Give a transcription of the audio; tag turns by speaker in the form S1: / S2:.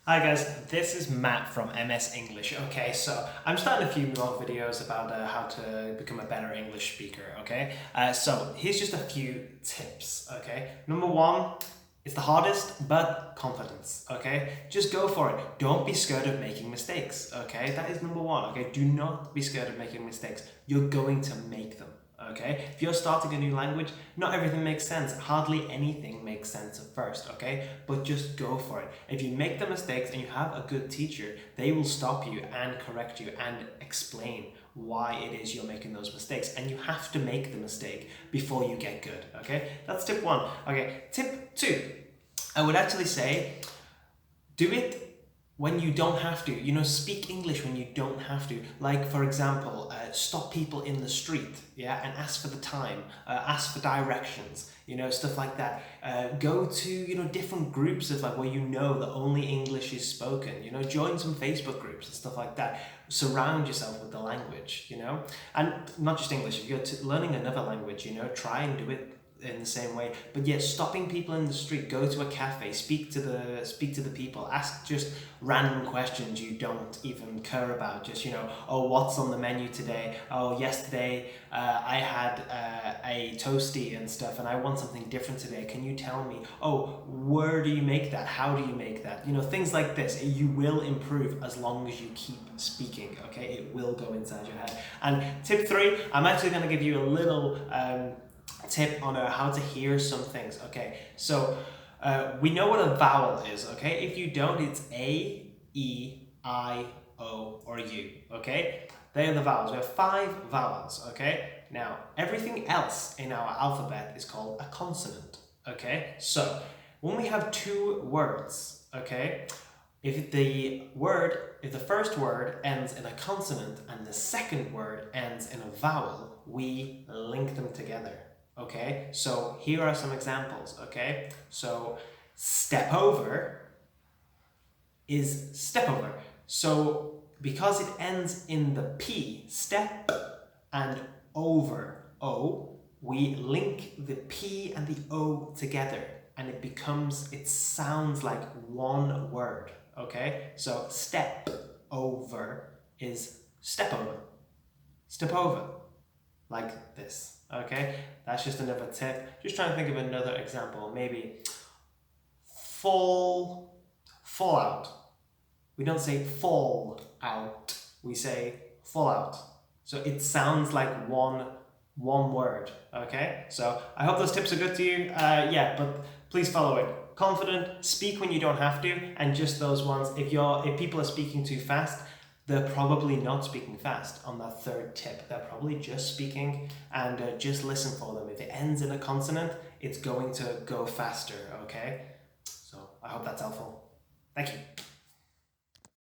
S1: Hi guys, this is Matt from MS English. Okay, so I'm starting a few more videos about how to become a better English speaker. Okay, so here's just a few tips. Okay, number one, it's the hardest, but confidence. Okay, just go for it. Don't be scared of making mistakes. Okay, that is number one. Okay, do not be scared of making mistakes. You're going to make them. Okay, if you're starting a new language, not everything makes sense. Hardly anything makes sense at first. Okay, but just go for it. If you make the mistakes and you have a good teacher, they will stop you and correct you and explain why it is you're making those mistakes. And you have to make the mistake before you get good. Okay, that's tip one. Okay, tip two, I would actually say do it when you don't have to. Speak English when you don't have to. Like, for example, stop people in the street, yeah, and ask for the time, ask for directions, stuff like that. Go to, different groups of like where that only English is spoken. Join some Facebook groups and stuff like that. Surround yourself with the language, and not just English. If you're learning another language, try and do it in the same way. But yeah, stopping people in the street, go to a cafe, speak to the people, ask just random questions you don't even care about. Just oh, what's on the menu today? Oh, yesterday I had a toasty and stuff, and I want something different today. Can you tell me? Oh, where do you make that? How do you make that? Things like this. You will improve as long as you keep speaking. Okay, it will go inside your head. And tip three, I'm actually going to give you a little tip on how to hear some things. Okay, so we know what a vowel is. Okay, if you don't, it's A, E, I, O, or U. Okay, they are the vowels. We have 5 vowels. Okay, now everything else in our alphabet is called a consonant. Okay, so when we have 2 words, okay, if the first word ends in a consonant and the second word ends in a vowel, we link them together. Okay, so here are some examples. Okay, so step over is step over. So because it ends in the P, step, and over, O, we link the P and the O together and it sounds like one word. Okay, so step over is step over. Step over, like this. Okay, that's just another tip. Just trying to think of another example. Maybe fall out. We don't say fall out. We say fall out. So it sounds like one word. Okay, so I hope those tips are good to you. Yeah, but please follow it. Confident, speak when you don't have to, and just those ones. If people are speaking too fast, they're probably not speaking fast on that third tip. They're probably just speaking, and just listen for them. If it ends in a consonant, it's going to go faster. Okay, so I hope that's helpful. Thank you.